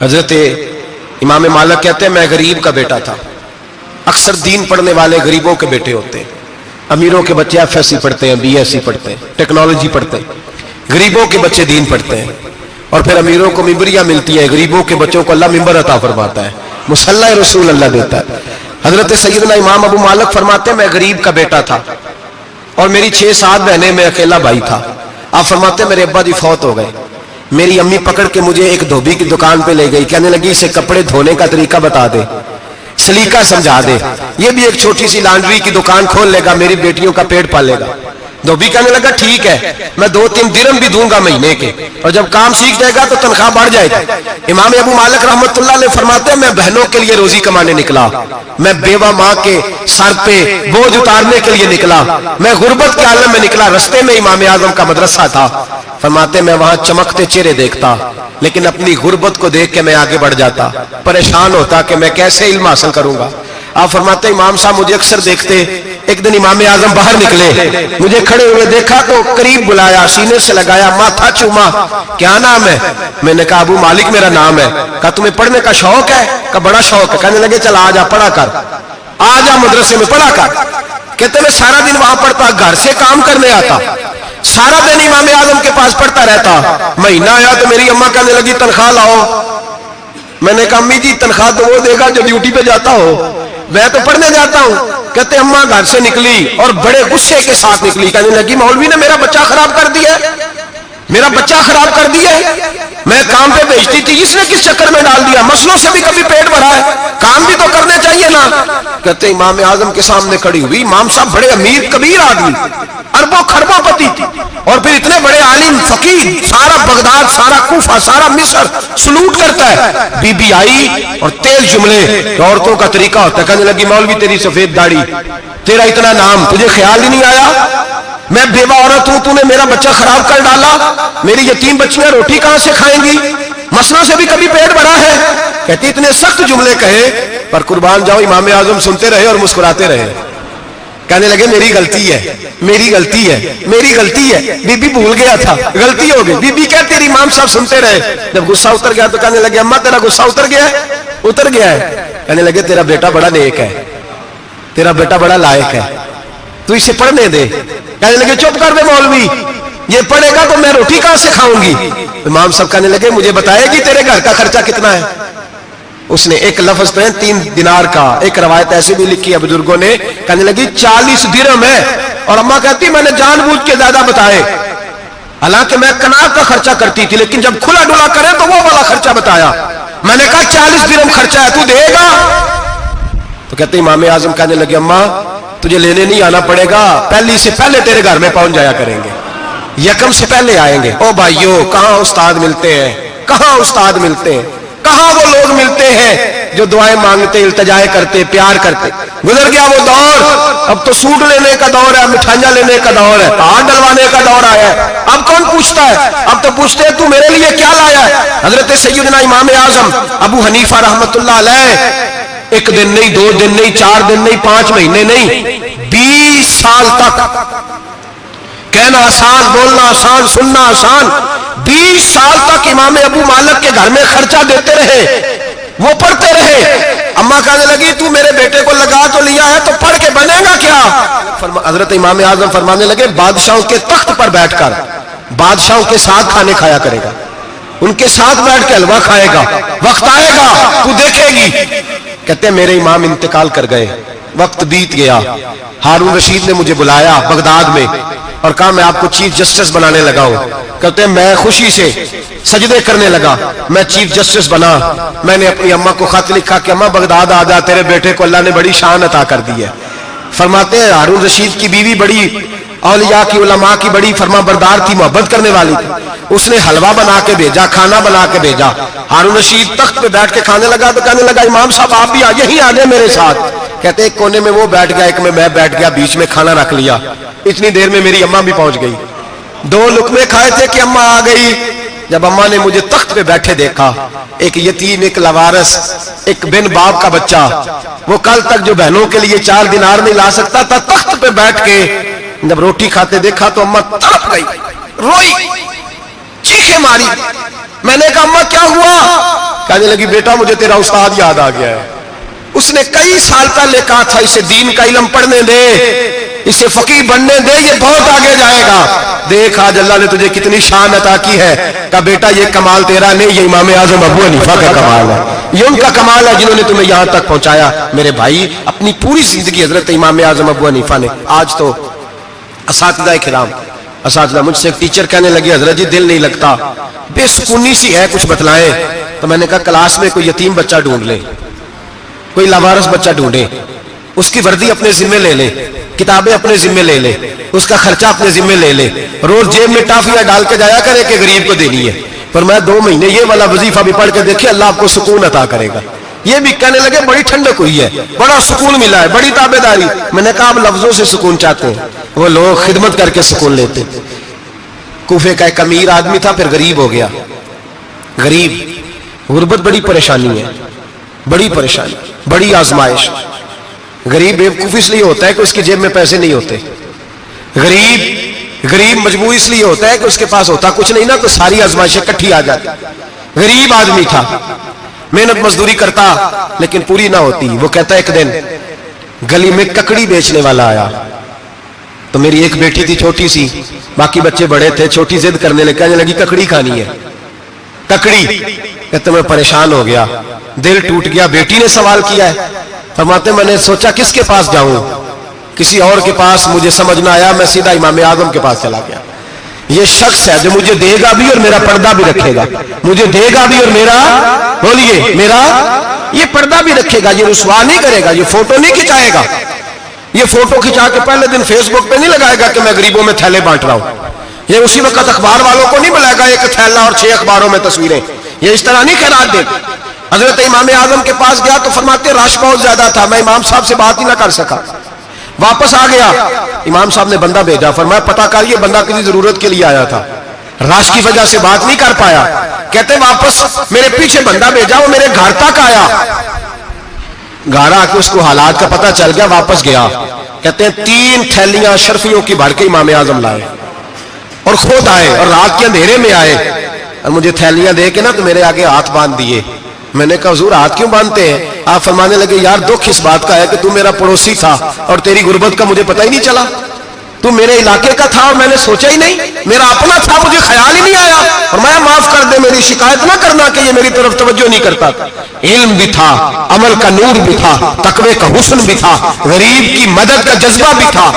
حضرت امام مالک کہتے ہیں میں غریب کا بیٹا تھا. اکثر دین پڑھنے والے غریبوں کے بیٹے ہوتے ہیں. امیروں کے بچے ایف ایس سی پڑھتے ہیں, بی ایس سی پڑھتے ہیں, ٹیکنالوجی پڑھتے ہیں. غریبوں کے بچے دین پڑھتے ہیں اور پھر امیروں کو ممبریاں ملتی ہیں. غریبوں کے بچوں کو اللہ ممبر عطا فرماتا ہے, مصلی رسول اللہ دیتا ہے. حضرت سیدنا امام ابو مالک فرماتے ہیں میں غریب کا بیٹا تھا اور میری 6-7 بہنیں, میں اکیلا بھائی تھا. آپ فرماتے ہیں میرے ابا جی فوت ہو گئے. میری امی پکڑ کے مجھے ایک دھوبی کی دکان پہ لے گئی, کہنے لگی اسے کپڑے دھونے کا طریقہ بتا دے, سلیقہ سمجھا دے, یہ بھی ایک چھوٹی سی لانڈری کی دکان کھول لے گا, میری بیٹیوں کا پیٹ پالے گا. دھوبی کہنے لگا ٹھیک ہے, میں 2-3 درہم بھی دوں گا مہینے کے, اور جب کام سیکھ جائے گا تو تنخواہ بڑھ جائے گی. امام ابو مالک رحمت اللہ علیہ فرماتے ہیں میں بہنوں کے لیے روزی کمانے نکلا, میں بیوہ ماں کے سر پہ بوجھ اتارنے کے لیے نکلا, میں غربت کے عالم میں نکلا. رستے میں امام اعظم کا مدرسہ تھا. فرماتے میں وہاں چمکتے چہرے دیکھتا, لیکن اپنی غربت کو دیکھ کے میں آگے بڑھ جاتا, پریشان ہوتا کہ میں کیسے علم حاصل کروں گا. آپ فرماتے امام صاحب مجھے اکثر دیکھتے. ایک دن امام اعظم باہر نکلے, مجھے کھڑے ہوئے دیکھا تو قریب بلایا, سینے سے لگایا, ماتھا چوما. کیا نام ہے؟ میں نے کہا ابو مالک میرا نام ہے. کہا تمہیں پڑھنے کا شوق ہے؟ کہا بڑا شوق ہے. کہنے لگے چل آ جا پڑھا کر, آ جا مدرسے میں پڑھا کر. کہتے میں سارا دن وہاں پڑھتا, گھر سے کام کرنے آتا, سارا دن امام اعظم کے پاس پڑھتا رہتا. مہینہ آیا تو میری اماں کہنے لگی تنخواہ لاؤ. میں نے کہا امی جی تنخواہ تو وہ دے گا جو ڈیوٹی پہ جاتا ہو, میں تو پڑھنے جاتا ہوں. کہتے اماں گھر سے نکلی اور بڑے غصے کے ساتھ نکلی, کہنے لگی مولوی نے میرا بچہ خراب کر دیا, میرا بچہ خراب کر دیا. میں کام پہ بھیجتی تھی, اس نے کس چکر میں ڈال دیا, مسلوں سے بھی کبھی پیٹ بھرا ہے, کام بھی تو کرنے چاہیے نا. کہتے امام اعظم کے سامنے کھڑی ہوئی. امام صاحب بڑے امیر کبیر آدمی, اربوں خربوں پتی تھی, اور پھر اتنے بڑے عالم فقیر, سارا بغداد, سارا کوفہ, سارا مصر سلوٹ کرتا ہے. بی بی آئی اور تیز جملے عورتوں کا طریقہ ہوتا ہے. کہنے لگی مولوی تیری سفید داڑھی, تیرا اتنا نام, تجھے خیال ہی نہیں آیا میں بیوہ عورت ہوں, تو نے میرا بچہ خراب کر ڈالا, میری یتیم بچیاں روٹی کہاں سے کھائیں گی, مسئلہ سے بھی کبھی پیٹ بھرا ہے. کہتی اتنے سخت جملے کہے پر قربان جاؤ امام اعظم سنتے رہے اور مسکراتے رہے. کہنے لگے میری غلطی ہے, میری غلطی ہے, میری غلطی ہے. بی بی بھول گیا تھا, غلطی ہو گئی. بی بی کہتی تیری امام صاحب سنتے رہے. جب غصہ اتر گیا تو کہنے لگے اماں تیرا غصہ اتر گیا ہے؟ اتر گیا ہے. کہنے لگے تیرا بیٹا بڑا نیک ہے, تیرا بیٹا بڑا لائق ہے, تو اسے پڑھنے دے. کہنے لگے چپ کر دے مولوی, یہ پڑھے گا تو میں روٹی کہاں سے کھاؤں گی. امام صاحب کہنے لگے مجھے بتائے گی تیرے گھر کا خرچہ کتنا ہے. اس نے ایک لفظ پہ 3 دینار کا, ایک روایت ایسے بھی لکھی ہے بزرگوں نے, کہنے لگی 40 درہم ہے. اور اماں کہتی میں نے جان بوجھ کے زیادہ بتائے, حالانکہ میں کناب کا خرچہ کرتی تھی, لیکن جب کھلا ڈلا کرے تو وہ والا خرچہ بتایا. میں نے کہا 40 درہم خرچہ ہے, تو دے گا؟ تو کہتے امام اعظم کہنے لگے اماں تجھے لینے نہیں آنا پڑے گا, پہلی سے پہلے تیرے گھر میں پہنچ جایا کریں گے, یکم سے پہلے آئیں گے. او بھائیو کہاں استاد ملتے ہیں, کہاں استاد ملتے ہیں, کہاں وہ لوگ ملتے ہیں جو دعائیں مانگتے, التجائے کرتے, پیار کرتے. گزر گیا وہ دور, اب تو سوٹ لینے کا دور ہے, مٹھائیاں لینے کا دور ہے, ہاتھ ڈلوانے کا دور آیا ہے. اب کون پوچھتا ہے, اب تو پوچھتے ہیں تو میرے لیے کیا لایا ہے. حضرت سیدنا امام اعظم ابو حنیفہ رحمت اللہ علیہ 1 دن نہیں, 2 دن نہیں, 4 دن نہیں, 5 مہینے نہیں, 20 سال تک, کہنا آسان, بولنا آسان, سننا آسان, 20 سال تک امام ابو مالک کے گھر میں خرچہ دیتے رہے, وہ پڑھتے رہے. اماں کہنے لگی تو میرے بیٹے کو لگا تو لیا ہے, تو پڑھ کے بنے گا کیا. حضرت امام اعظم فرمانے لگے بادشاہوں کے تخت پر بیٹھ کر بادشاہوں کے ساتھ کھانے کھایا کرے گا, ان کے ساتھ بیٹھ کے حلوہ کھائے گا, وقت آئے گا تو دیکھے گی. کہتے ہیں میرے امام انتقال کر گئے, وقت بیت گیا. ہارون رشید نے مجھے بلایا بغداد میں اور کہا میں آپ کو چیف جسٹس بنانے لگا ہوں. کہتے ہیں میں خوشی سے سجدے کرنے لگا, میں چیف جسٹس بنا. میں نے اپنی اماں کو خط لکھا کہ اماں بغداد آ جا, تیرے بیٹے کو اللہ نے بڑی شان عطا کر دی ہے. فرماتے ہیں ہارون رشید کی بیوی بڑی اولیاء کی, علماء کی بڑی فرما بردار تھی, محبت کرنے والی تھی. اس نے حلوہ بنا کے بھیجا, کھانا بنا کے بھیجا. ہارون رشید تخت پہ بیٹھ کے کھانے لگا تو کہنے لگا امام صاحب آپ بھی یہیں آ گئے میرے ساتھ. کہتے ایک کونے میں وہ بیٹھ گیا, ایک میں بیٹھ گیا, بیچ میں کھانا رکھ لیا. اتنی دیر میں میری اماں بھی پہنچ گئی. 2 لقمے کھائے تھے کہ اماں آ گئی. جب اماں نے مجھے تخت پہ بیٹھے دیکھا, ایک یتیم, ایک لاوارث, ایک بن باپ کا بچہ, وہ کل تک جو بہنوں کے لیے 4 دینار نہیں لا سکتا تھا, تخت پہ بیٹھ کے جب روٹی کھاتے دیکھا تو اماں تڑپ گئی, روئی, چیخیں ماری. میں نے کہا اماں کیا ہوا؟ کہنے لگی بیٹا مجھے تیرا استاد یاد آ گیا ہے، اس نے کئی سال پہلے کہا تھا اسے دین کا علم پڑھنے دے، اسے فقیہ بننے دے، یہ بہت آگے جائے گا۔ دیکھ آج اللہ نے تجھے کتنی شان عطا کی ہے۔ کہا بیٹا یہ کمال تیرا نہیں، یہ امام اعظم ابو حنیفہ کا کمال ہے، یہ ان کا کمال ہے جنہوں نے تمہیں یہاں تک پہنچایا۔ میرے بھائی اپنی پوری زندگی حضرت امام اعظم ابو حنیفہ نے، آج تو اساتذہ کرام، اساتذہ مجھ سے ایک ٹیچر کہنے لگے حضرت جی دل نہیں لگتا، بے سکونی سی ہے، کچھ بتلائیں۔ تو میں نے کہا کلاس میں کوئی یتیم بچہ ڈھونڈ لیں، کوئی لاوارث بچہ ڈھونڈے، اس کی وردی اپنے ذمے لے لے، کتابیں اپنے ذمے لے لے، اس کا خرچہ اپنے ذمے لے لے، روز جیب میں ٹافیاں ڈال کے جایا کرے کہ غریب کو دینی ہے۔ پر میں 2 مہینے یہ والا وظیفہ بھی پڑھ کے دیکھے، اللہ آپ کو سکون عطا کرے گا۔ یہ بھی کہنے لگے بڑی ٹھنڈک ہوئی ہے، بڑا سکون ملا ہے، بڑی تابع داری۔ میں نے کہا آپ لفظوں سے سکون چاہتے ہیں، وہ لوگ خدمت کر کے سکون لیتے۔ کوفے کا ایک امیر آدمی تھا، پھر غریب ہو گیا۔ غریب، غربت بڑی پریشانی ہے، بڑی پریشانی، بڑی آزمائش۔ غریب بیوقوف اس لیے ہوتا ہے کہ اس کی جیب میں پیسے نہیں ہوتے۔ غریب مجبور اس لیے ہوتا ہے کہ اس کے پاس ہوتا کچھ نہیں نا، تو ساری آزمائشیں کٹھی آ جاتی۔ غریب آدمی تھا، محنت مزدوری کرتا لیکن پوری نہ ہوتی۔ وہ کہتا ایک دن گلی میں ککڑی بیچنے والا آیا، تو میری ایک بیٹی تھی چھوٹی سی، باقی بچے بڑے تھے، چھوٹی ضد کرنے لگی، کہنے لگی ککڑی کھانی ہے، ککڑی۔ کہتے میں پریشان ہو گیا، دل ٹوٹ گیا، بیٹی نے سوال کیا ہے۔ فرماتے میں نے سوچا کس کے پاس جاؤں، کسی اور کے پاس مجھے سمجھ نہ آیا، میں سیدھا امام اعظم کے پاس چلا گیا۔ یہ شخص ہے جو مجھے دے گا بھی اور میرا پردہ بھی رکھے گا، مجھے دے گا بھی اور میرا، بولیے، میرا یہ پردہ بھی رکھے گا، یہ رسوا نہیں کرے گا، یہ فوٹو نہیں کھچائے گا، یہ فوٹو کھچا کے پہلے دن فیس بک پہ نہیں لگائے گا کہ میں غریبوں میں تھیلے بانٹ رہا ہوں، یہ اسی وقت اخبار والوں کو نہیں بلائے گا ایک تھیلا اور 6 اخباروں میں تصویریں، یہ اس طرح نہیں خیرات دے گا۔ حضرت امام اعظم کے پاس گیا تو فرماتے رش بہت زیادہ تھا، میں امام صاحب سے بات ہی نہ کر سکا، واپس آ گیا۔ امام صاحب نے بندہ بھیجا، فرمایا پتہ کر یہ بندہ کسی ضرورت کے لیے آیا تھا، رش کی وجہ سے بات نہیں کر پایا۔ کہتے واپس میرے پیچھے بندہ بھیجا، وہ میرے گھر تک آیا، گھر آ کے اس کو حالات کا پتہ چل گیا، واپس گیا۔ کہتے ہیں 3 تھیلیاں اشرفیوں کی بھر کے امام اعظم لائے اور خود آئے اور رات کے اندھیرے میں آئے اور مجھے تھیلیاں دے کے نا تو میرے آگے ہاتھ باندھ دیے۔ میں نے کہا حضور ہاتھ کیوں باندھتے ہیں؟ آپ فرمانے لگے یار دکھ اس بات کا ہے کہ تو میرا پڑوسی تھا اور تیری غربت کا مجھے پتہ ہی نہیں چلا، تو میرے علاقے کا تھا اور میں نے سوچا ہی نہیں، میرا اپنا تھا مجھے خیال ہی نہیں آیا، اور میں معاف کر دے، میری شکایت نہ کرنا کہ یہ میری طرف توجہ نہیں کرتا۔ علم بھی تھا، عمل کا نور بھی تھا، تقوی کا حسن بھی تھا، غریب کی مدد کا جذبہ بھی تھا۔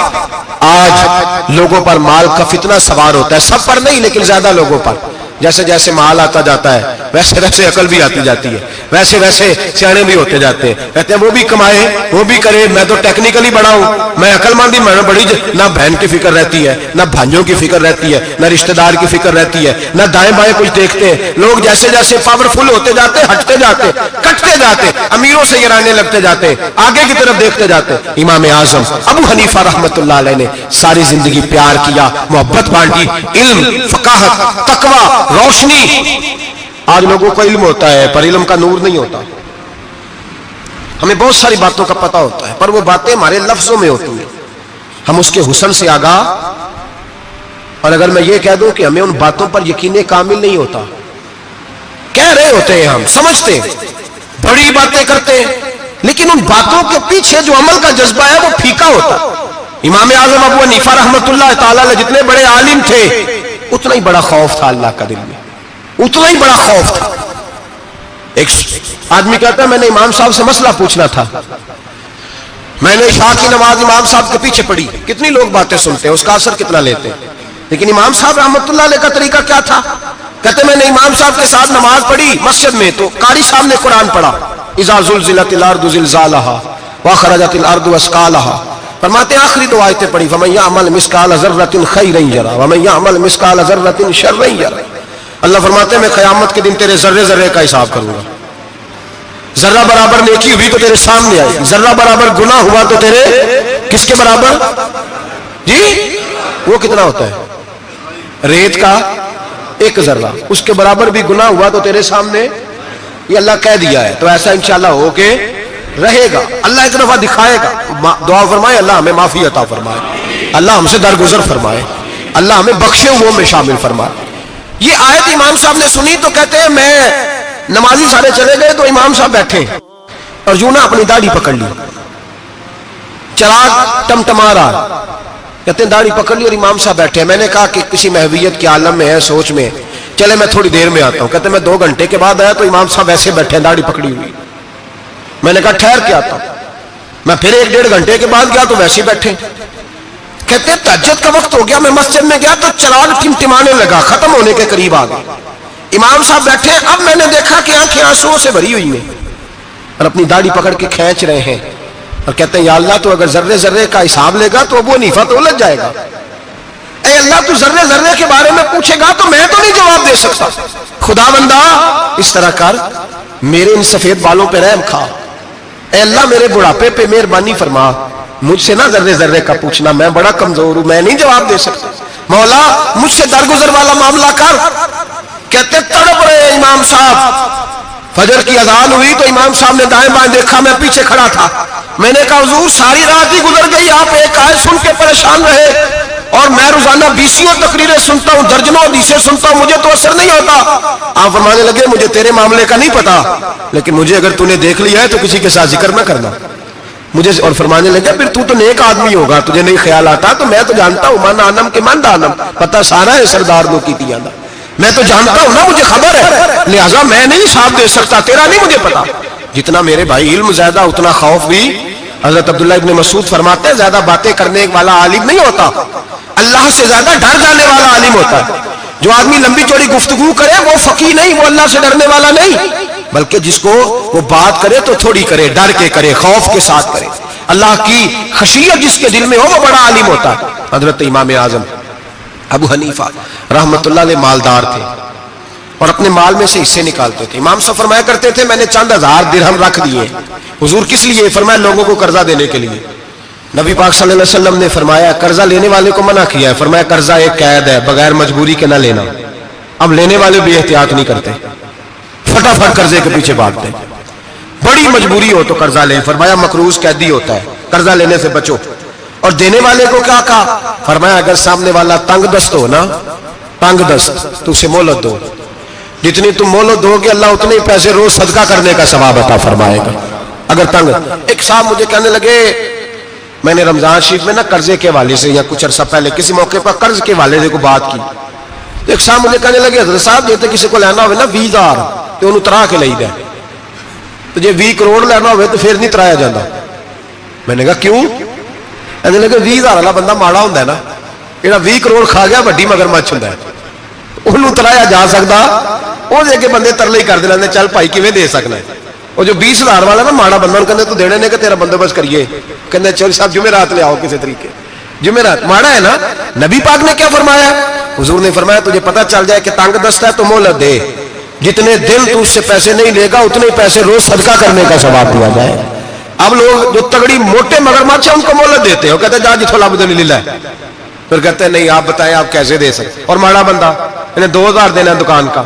آج لوگوں پر مال کا فتنہ سوار ہوتا ہے، سب پر نہیں لیکن زیادہ لوگوں پر۔ جیسے جیسے مال آتا جاتا ہے ویسے ویسے عقل بھی آتی جاتی ہے، ویسے ویسے سیانے بھی ہوتے جاتے ہیں۔ کہتے ہیں وہ بھی کمائے وہ بھی کرے، میں تو ٹیکنیکلی بڑا ہوں، میں عقل مند ہی، میں بڑی نہ بہن کی فکر رہتی ہے، نہ بھائیوں کی فکر رہتی ہے، نہ رشتہ دار کی فکر رہتی ہے، نہ دائیں بائیں کچھ دیکھتے ہیں۔ لوگ جیسے جیسے پاورفل ہوتے جاتے، ہٹتے جاتے، کٹتے جاتے، امیروں سے گرانے لگتے جاتے، آگے کی طرف دیکھتے جاتے۔ امام اعظم ابو حنیفہ رحمۃ اللہ علیہ نے ساری زندگی پیار کیا، محبت بانٹی، علم، فقاہت، تقوی، روشنی۔ آج لوگوں کو علم ہوتا ہے پر علم کا نور نہیں ہوتا، ہمیں بہت ساری باتوں کا پتہ ہوتا ہے پر وہ باتیں ہمارے لفظوں میں ہوتی ہیں، ہم اس کے حسن سے آگاہ۔ اور اگر میں یہ کہہ دوں کہ ہمیں ان باتوں پر یقین کامل نہیں ہوتا، کہہ رہے ہوتے ہیں، ہم سمجھتے ہیں، بڑی باتیں کرتے ہیں، لیکن ان باتوں کے پیچھے جو عمل کا جذبہ ہے وہ پھیکا ہوتا۔ امام اعظم ابو حنیفہ رحمۃ اللہ تعالی علیہ جتنے بڑے عالم تھے اتنا ہی بڑا خوف تھا اللہ کا دل میں، اتنا ہی بڑا خوف تھا۔ ایک آدمی کہتا ہے میں نے امام صاحب سے مسئلہ پوچھنا تھا، میں نے عشاء کی نماز امام صاحب کے پیچھے پڑھی، کتنی لوگ باتیں سنتے ہیں، اس کا اثر کتنا لیتے ہیں، لیکن امام صاحب رحمۃ اللہ علیہ کا طریقہ کیا تھا؟ کہتے میں نے امام صاحب کے ساتھ نماز پڑھی مسجد میں، تو قاری صاحب نے قرآن پڑھا، اذا زلزلت الارض زلزالها واخرجت الارض اثقالها، فرماتے آخری 2 آیتیں پڑھی، فمن یعمل مثقال ذرۃ خیرا یرہ ومن یعمل مثقال ذرۃ شرا یرہ۔ اللہ فرماتے ہیں میں قیامت کے دن تیرے ذرے ذرے کا حساب کروں گا، ذرہ برابر نیکی ہوئی تو تیرے سامنے آئی، ذرہ برابر گناہ ہوا تو تیرے کس کے برابر؟ جی وہ کتنا ہوتا ہے؟ ریت کا 1 ذرہ، اس کے برابر بھی گناہ ہوا تو تیرے سامنے، یہ اللہ کہہ دیا ہے، تو ایسا انشاءاللہ ہو کے رہے گا۔ اللہ ایک دفعہ دکھائے گا، دعا فرمائے اللہ ہمیں معافی عطا فرمائے، اللہ ہم سے درگزر فرمائے، اللہ ہمیں بخشے ہوئوں میں شامل فرمائے۔ یہ آیت امام صاحب نے سنی تو کہتے ہیں میں نمازی سارے چلے گئے تو امام صاحب بیٹھے اور یوں نہ اپنی داڑھی پکڑ لی, چراغ ٹمٹما رہا, کہتے ہیں داڑھی پکڑ لی اور امام صاحب بیٹھے. میں نے کہا کہ کسی محویت کے عالم میں ہے, سوچ میں, چلے میں تھوڑی دیر میں آتا ہوں. کہتے ہیں میں 2 گھنٹے کے بعد آیا تو امام صاحب ایسے بیٹھے ہیں داڑھی پکڑی ہوئی. میں نے کہا ٹھہر کے آتا ہوں. میں پھر 1-1.5 گھنٹے کے بعد گیا تو ویسے بیٹھے. کہتے ہیں تہجد کا وقت ہو گیا, میں مسجد میں گیا تو چراغ ٹمٹمانے لگا, ختم ہونے کے قریب آ گیا. امام صاحب بیٹھے, اب میں نے دیکھا کہ آنکھیں آنسوؤں سے بھری ہوئی ہیں اور اپنی داڑھی پکڑ کے کھینچ رہے ہیں اور کہتے ہیں یا اللہ تو اگر ذرے ذرے کا حساب لے گا تو ابو حنیفہ تو الجھ جائے گا. اے اللہ تو ذرے ذرے کے بارے میں پوچھے گا تو میں تو نہیں جواب دے سکتا. خدا بندہ اس طرح کر, میرے ان سفید بالوں پہ رحم کھا. اے اللہ میرے بڑھاپے پہ مہربانی فرما, مجھ سے نہ ذرے ذرے کا پوچھنا, میں بڑا کمزور ہوں, میں نہیں جواب دے سکتا. مولا مجھ سے درگزر والا معاملہ کر. کہتے تڑپ رہے امام صاحب. فجر کی اذان ہوئی تو امام صاحب نے دائیں بائیں دیکھا, میں پیچھے کھڑا تھا. میں نے کہا حضور ساری رات ہی گزر گئی, آپ ایک آیت سن کے پریشان رہے اور میں روزانہ 20 تقریریں سنتا ہوں, درجنوں حدیثیں سنتا ہوں, مجھے تو اثر نہیں ہوتا. آپ فرمانے لگے مجھے تیرے معاملے کا نہیں پتا, لیکن مجھے اگر تو نے دیکھ لیا ہے تو کسی کے ساتھ ذکر نہ کرنا مجھے. اور فرمانے لگے پھر تو نیک آدمی ہوگا, تجھے نہیں خیال آتا, تو میں تو جانتا ہوں من آنم کے من دانم, پتہ سارا ہے سردار دو کی تیاں دا, میں تو جانتا ہوں نا, مجھے خبر ہے, لہٰذا میں نہیں حساب دے سکتا, تیرا نہیں مجھے پتا. جتنا میرے بھائی علم زیادہ اتنا خوف بھی. حضرت عبداللہ ابن مسعود فرماتے ہیں زیادہ باتیں کرنے والا عالم نہیں ہوتا, اللہ سے زیادہ ڈر جانے والا عالم ہوتا ہے. جو آدمی لمبی چوڑی گفتگو کرے وہ فقیہ نہیں, وہ اللہ سے ڈرنے والا نہیں, بلکہ جس کو وہ بات کرے تو تھوڑی کرے, ڈر کے کرے, خوف کے ساتھ کرے, اللہ کی خشیت جس کے دل میں ہو وہ بڑا عالم ہوتا ہے. حضرت امام اعظم ابو حنیفہ رحمۃ اللہ علیہ مالدار تھے اور اپنے مال میں سے حصے نکالتے تھے. امام صاحب فرمایا کرتے تھے میں نے چند 1000 درہم رکھ دیے. حضور کس لیے؟ فرمایا لوگوں کو قرضہ دینے کے لیے. نبی پاک صلی اللہ علیہ وسلم نے فرمایا قرضہ لینے والے کو منع کیا ہے, فرمایا قرضہ ایک قید ہے, بغیر مجبوری کے نہ لینا. اب لینے والے بھی احتیاط نہیں کرتے, فٹافٹ قرضے کے پیچھے بھاگتے. بڑی مجبوری ہو تو قرضہ لیں, فرمایا مقروض قیدی ہوتا ہے, قرضہ لینے سے بچو. اور دینے والے کو کیا کہا؟ فرمایا اگر سامنے والا تنگ دست ہو نا, تنگ دست, تو اسے مہلت دو. جتنی تم مہلت دو گے اللہ اتنے پیسے روز صدقہ کرنے کا ثواب عطا فرمائے گا. اگر تنگ. ایک صاحب مجھے کہنے لگے, میں نے رمضان شریف میں نا قرضے کے حوالے سے یا کچھ عرصہ پہلے کسی موقع پر قرض کے حوالے سے کو بات کی. ایک صاحب مجھے کہنے لگے حضرت صاحب جیتے کسی کو لینا ہوئے نا 20,000 تو انہوں ترا کے لئی دے, تو جی 20 کروڑ لینا ہوئے تو پھر نہیں ترایا جاتا. میں نے کہا کیوں؟ کہنے لگے 20,000 والا بندہ ماڑا ہوتا ہے نا, جہاں 20 کروڑ کھا گیا وڈی مگرمچھ ہوتا ہے, انہوں ترایا جا سکتا, وہ دے کے بندے ترلے ہی کر دینے چل بھائی کیویں دے سکنا ہے. وہ جو 20,000 والا نا ماڑا بندہ کہتے تو دینے نے کہ تیرا بندوبست کریے, کہتے چل صاحب جمعرات لے آؤ کسی طریقے, جمعرات ماڑا ہے نا. نبی پاک نے کیا فرمایا؟ حضور نے فرمایا تجھے پتہ چل جائے کہ تنگ دست ہے تو مہلت دے, جتنے دن تو اس سے پیسے نہیں لے گا اتنے پیسے روز صدقہ کرنے کا ثواب دیا جائے. اب لوگ جو تگڑی موٹے مگرمچھ ہیں ان کو مہلت دیتے ہیں, وہ کہتے ہیں جا جتھو لب دے لے, پھر کہتے ہیں نہیں آپ بتائیں آپ کیسے دے سکتے. اور ماڑا بندہ انہیں 2,000 دینا دکان کا,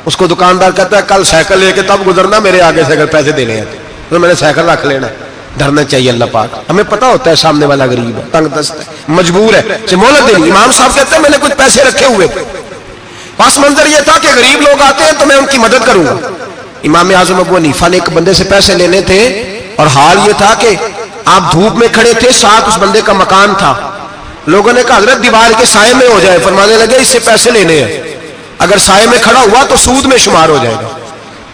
اس کو دکاندار کہتا ہے کل سائیکل لے کے تب گزرنا, میرے آگے سے اگر پیسے دینے ہیں تو میں نے سائیکل رکھ لینا. ڈرنا چاہیے اللہ پاک, ہمیں پتا ہوتا ہے سامنے والا غریب ہے, تنگ دست ہے, مجبور ہے, اسے مہلت دینی. امام صاحب کہتے ہیں میں نے کچھ پیسے رکھے ہوئے, پس منظر یہ تھا کہ غریب لوگ آتے ہیں تو میں ان کی مدد کروں گا. امام اعظم ابو حنیفہ نے ایک بندے سے پیسے لینے تھے اور حال یہ تھا کہ آپ دھوپ میں کھڑے تھے, ساتھ اس بندے کا مکان تھا. لوگوں نے کہا حضرت دیوار کے سائے میں ہو جائے, فرمانے لگے اس سے پیسے لینے ہیں, اگر سائے میں کھڑا ہوا تو سود میں شمار ہو جائے گا,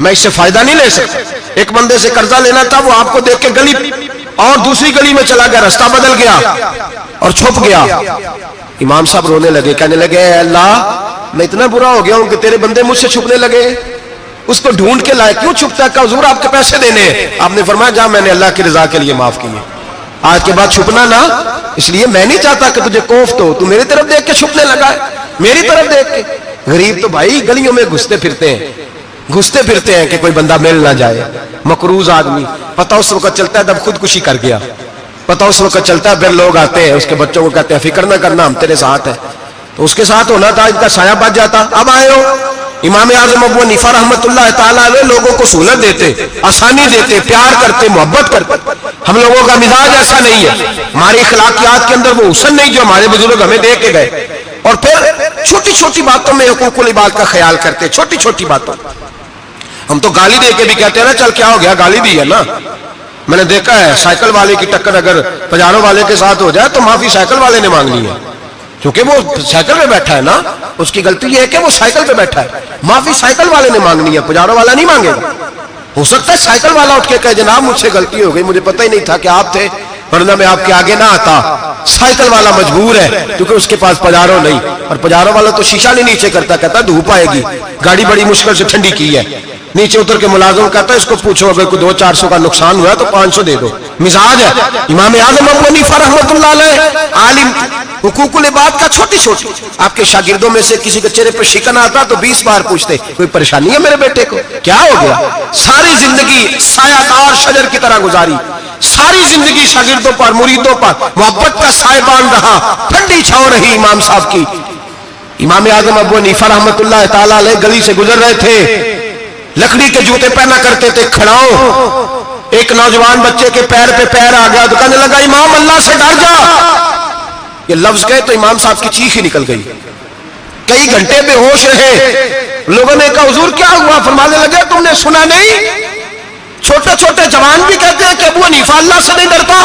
میں اس سے فائدہ نہیں لے سکتا. ایک بندے سے قرضہ لینا تھا, وہ آپ کو دیکھ کے گلی اور دوسری گلی میں چلا گیا, راستہ بدل گیا اور چھپ گیا. امام صاحب رونے لگے, کہنے لگے اے اللہ میں اتنا برا ہو گیا ہوں کہ تیرے بندے مجھ سے چھپنے لگے, اس کو ڈھونڈ کے لائے, کیوں چھپتا ہے؟ کہ حضور آپ کے پیسے دینے ہیں. آپ نے فرمایا جا میں نے اللہ کی رضا کے لیے معاف کیے, آج کے بعد چھپنا نہ, اس لیے میں نہیں چاہتا کہ تجھے کوفت ہو, تو میری طرف دیکھ کے چھپنے لگا ہے, میری طرف دیکھ کے. غریب تو بھائی گلیوں میں گھستے پھرتے ہیں کہ کوئی بندہ مل نہ جائے. مقروض آدمی پتہ اس وقت چلتا ہے جب خودکشی کر گیا, پتہ اس وقت چلتا ہے پھر لوگ آتے ہیں اس کے بچوں کو کہتے ہیں فکر نہ کرنا ہم تیرے ساتھ ہیں, تو اس کے ساتھ ہونا تھا, ان کا سایہ بچ جاتا. اب آئے ہو امام اعظم ابو حنیفہ رحمۃ اللہ تعالیٰ علیہ لوگوں کو سہولت دیتے, آسانی دیتے, پیار کرتے, محبت کرتے. ہم لوگوں کا مزاج ایسا نہیں ہے, ہماری اخلاقیات کے اندر وہ حسن نہیں جو ہمارے بزرگ ہمیں دے کے گئے. اور پھر چھوٹی چھوٹی باتوں میں حقوق العباد کا خیال کرتے, چھوٹی چھوٹی باتوں. ہم تو گالی دے کے بھی کہتے ہیں نا چل کیا ہو گیا, گالی دی ہے نا. میں نے دیکھا ہے سائیکل والے کی ٹکر اگر پجارو والے کے ساتھ ہو جائے تو معافی سائیکل والے نے مانگنی ہے, کیونکہ وہ سائیکل پہ بیٹھا ہے نا. اس کی غلطی یہ ہے کہ وہ سائیکل پہ بیٹھا ہے, معافی سائیکل والے نے مانگنی ہے, پجارو والا نہیں مانگے گا. ہو سکتا ہے سائیکل والا اٹھ کے کہے جناب مجھ سے غلطی ہو گئی, مجھے پتہ ہی نہیں تھا کہ آپ تھے, ورنہ میں آپ کے آگے نہ آتا. سائیکل والا مجبور ہے کیونکہ اس کے پاس پجارو نہیں, اور پجارو والا تو شیشہ نہیں نیچے کرتا, کہتا دھوپ آئے گی, گاڑی بڑی مشکل سے ٹھنڈی کی ہے. نیچے اتر کے ملازم کہتا ہے اس کو پوچھو اگر کوئی 200-400 کا نقصان ہوا تو 500 دے دو. مزاج ہے. امام اعظم ابو حنیفہ رحمۃ اللہ علیہ عالم, حقوق العباد کا چھوٹی چھوٹی, آپ کے شاگردوں میں سے کسی کے چہرے پر شکن آتا تو 20 بار پوچھتے کوئی پریشانی ہے میرے بیٹے کو, کیا ہو گیا. ساری زندگی سایہ دار شجر کی طرح گزاری, ساری زندگی شاگردوں پر مریدوں پر محبت کا سائبان رہا, ٹھنڈی چھاؤں رہی امام صاحب کی. امام اعظم ابو حنیفہ رحمۃ اللہ تعالی علیہ گلی سے گزر رہے تھے, لکڑی کے جوتے پہنا کرتے تھے, کھڑاؤ. ایک نوجوان بچے کے پیر پہ پیر آ گیا تو کہنے لگا امام اللہ سے ڈر جا. یہ لفظ کہے تو امام صاحب کی چیخ ہی نکل گئی. کئی گھنٹے بے ہوش رہے. لوگوں نے کہا حضور کیا ہوا؟ فرمانے لگے تم نے سنا نہیں, چھوٹے چھوٹے جوان بھی کہتے ہیں کہ ابو حنیفہ اللہ سے نہیں ڈرتا,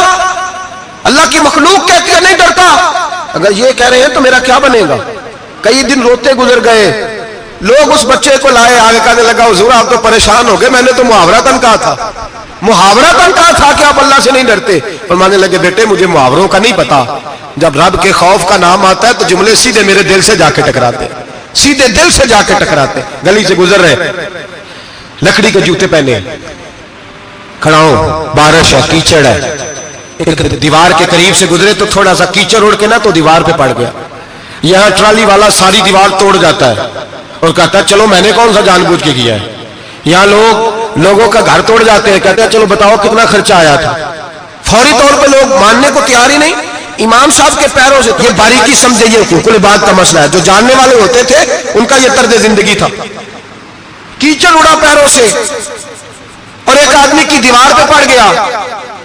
اللہ کی مخلوق کہتی ہے نہیں ڈرتا. اگر یہ کہہ رہے ہیں تو میرا کیا بنے گا. کئی دن روتے گزر گئے. لوگ اس بچے کو لائے, آگے کہنے لگا حضور آپ تو پریشان ہو گئے, میں نے تو محاورتاً کہا تھا, محاورتاً کہا تھا کہ آپ اللہ سے نہیں ڈرتے. فرمانے لگے بیٹے مجھے محاوروں کا نہیں پتا, جب رب کے خوف کا نام آتا ہے تو جملے سیدھے میرے دل سے جا کے ٹکراتے, سیدھے دل سے جا کے ٹکراتے. گلی سے گزر رہے, لکڑی کے جوتے پہنے, کھڑا ہوں, بارش ہے, کیچڑ ہے, ایک دیوار کے قریب سے گزرے تو تھوڑا سا کیچڑ اڑ کے نا تو دیوار پہ پڑ گیا. یہاں ٹرالی والا ساری دیوار توڑ جاتا ہے اور کہتا ہے چلو میں نے کون سا جان بوجھ کے کیا ہے. یہاں لوگوں کا گھر توڑ جاتے ہیں, کہتے ہیں چلو بتاؤ کتنا خرچہ آیا تھا. فوری طور پہ لوگ ماننے کو تیار ہی نہیں. امام صاحب کے پیروں سے, یہ باریکی سمجھے, یہ حقوق العباد کا مسئلہ ہے. جو جاننے والے ہوتے تھے ان کا یہ طرز زندگی تھا. کیچڑ اڑا پیروں سے اور ایک آدمی کی دیوار پہ پڑ گیا.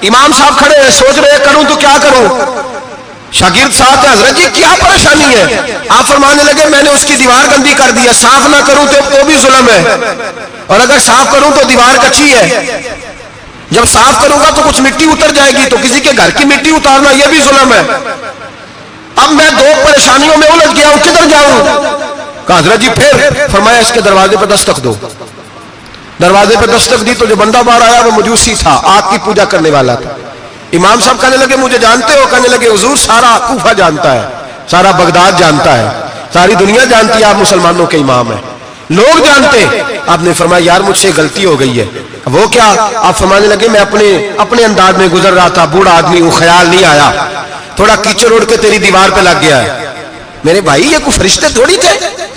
امام صاحب کھڑے ہیں, سوچ رہے کروں تو کیا کروں. شاگرد ساتھ ہے, حضرت جی کیا پریشانی ہے؟ آپ فرمانے لگے میں نے اس کی دیوار گندی کر دی ہے, صاف نہ کروں تو بھی ظلم ہے, اور اگر صاف کروں تو دیوار کچی ہے. جب صاف کروں گا تو کچھ مٹی اتر جائے گی, تو کسی کے گھر کی مٹی اتارنا یہ بھی ظلم ہے. اب میں دو پریشانیوں میں الجھ گیا ہوں, کدھر جاؤں؟ کہا حضرت جی پھر. فرمایا اس کے دروازے پہ دستک دو. دروازے پہ دستک دی تو جو بندہ باہر آیا وہ مجوسی تھا, آگ کی پوجا کرنے والا تھا. امام صاحب کہنے لگے مجھے جانتے ہو؟ کہنے لگے حضور سارا کوفہ جانتا ہے, سارا بغداد جانتا ہے, ساری دنیا جانتی ہے آپ مسلمانوں کے امام ہیں, لوگ جانتے. آپ نے فرمایا یار مجھ سے غلطی ہو گئی ہے. وہ کیا؟ آپ فرمانے لگے میں اپنے انداز میں گزر رہا تھا, بوڑھا آدمی ہوں, خیال نہیں آیا, تھوڑا کیچڑ اڑ کے تیری دیوار پہ لگ گیا ہے. میرے بھائی یہ کوئی فرشتے تھوڑی تھے,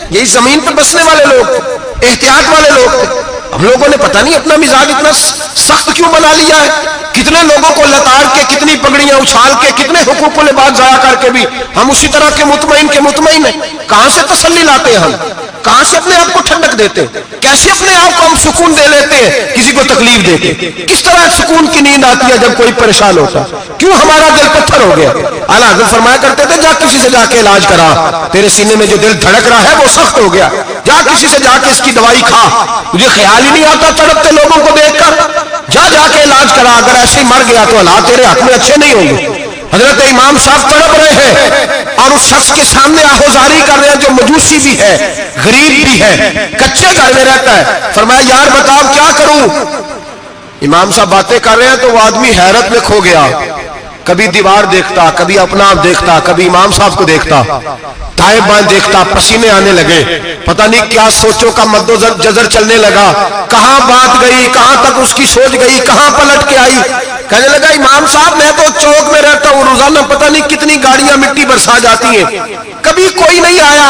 یہی زمین پہ بسنے والے لوگ تھے, احتیاط والے لوگ تھے. ہم لوگوں نے پتہ نہیں اپنا مزاج اتنا سخت کیوں بنا لیا ہے. کتنے لوگوں کو لتاڑ کے, کتنی پگڑیاں اچھال کے, کتنے حقوق العباد ضائع کر کے بھی ہم اسی طرح کے مطمئن ہیں. کہاں سے تسلی لاتے ہیں ہم, کہاں سے اپنے آپ کو ٹھنڈک دیتے, کیسے اپنے آپ کو ہم سکون دے لیتے ہیں کسی کو تکلیف دے کے. کس طرح سکون کی نیند آتی ہے جب کوئی پریشان ہوتا, کیوں ہمارا دل پتھر ہو گیا. اعلیٰ حضرت فرمایا کرتے تھے جا کسی سے جا کے علاج کرا, تیرے سینے میں جو دل دھڑک رہا ہے وہ سخت ہو گیا, جا کسی سے جا کے اس کی دوائی کھا, مجھے خیال ہی نہیں آتا تڑپتے لوگوں کو دیکھ کر, جا کے علاج کرا, اگر ایسے ہی مر گیا تو حالات تیرے حق میں اچھے نہیں ہوں گے. حضرت امام صاحب تڑپ رہے ہیں اور اس شخص کے سامنے آہوزاری کر رہے ہیں جو مجوسی بھی ہے, غریب بھی ہے, کچے گھر میں رہتا ہے. فرمایا یار بتاؤ کیا کروں. امام صاحب باتیں کر رہے ہیں تو وہ آدمی حیرت میں کھو گیا, کبھی دیوار دیکھتا, کبھی اپنا آپ دیکھتا, کبھی امام صاحب کو دیکھتا, دائیں بائیں دیکھتا, پسینے آنے لگے, پتہ نہیں کیا سوچوں کا مد و جزر چلنے لگا, کہاں بات گئی, کہاں تک اس کی سوچ گئی, کہاں پلٹ کے آئی. کہنے لگا امام صاحب میں تو چوک میں رہتا ہوں, روزانہ پتہ نہیں کتنی گاڑیاں مٹی برسا جاتی ہیں, کبھی کوئی نہیں آیا,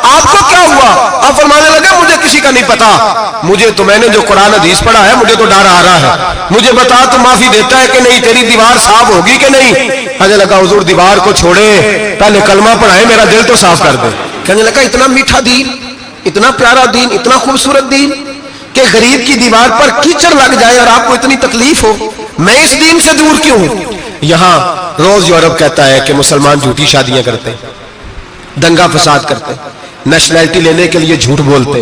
آپ کو کیا ہوا؟ آپ فرمانے لگے مجھے کسی کا نہیں پتا, مجھے تو میں نے جو قرآن حدیث پڑھا ہے مجھے تو ڈر آ رہا ہے, مجھے بتا تو معافی دیتا ہے کہ نہیں, تیری دیوار صاف ہوگی کہ نہیں. کہنے لگا حضور دیوار کو چھوڑے, پہلے کلمہ پڑھائے, میرا دل تو صاف کر دے. کہنے لگا اتنا میٹھا دین, اتنا پیارا دین, اتنا خوبصورت دین کہ غریب کی دیوار پر کیچڑ لگ جائے اور آپ کو اتنی تکلیف ہو, میں اس دین سے دور کیوں ہوں. یہاں روز یورپ کہتا ہے کہ مسلمان جھوٹی شادیاں کرتے, دنگا فساد کرتے, نیشنلٹی لینے کے لیے جھوٹ بولتے,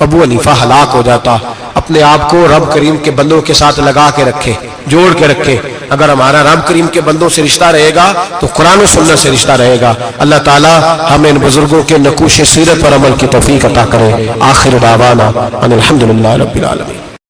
ابو حنیفہ ہلاک ہو جاتا. اپنے آپ کو رب کریم کے بندوں کے ساتھ لگا کے رکھے, جوڑ کے رکھے. اگر ہمارا رب کریم کے بندوں سے رشتہ رہے گا تو قرآن و سنت سے رشتہ رہے گا. اللہ تعالی ہمیں ان بزرگوں کے نقوش سیرت پر عمل کی توفیق عطا کرے. آخر دعوانا ان الحمدللہ رب العالمین.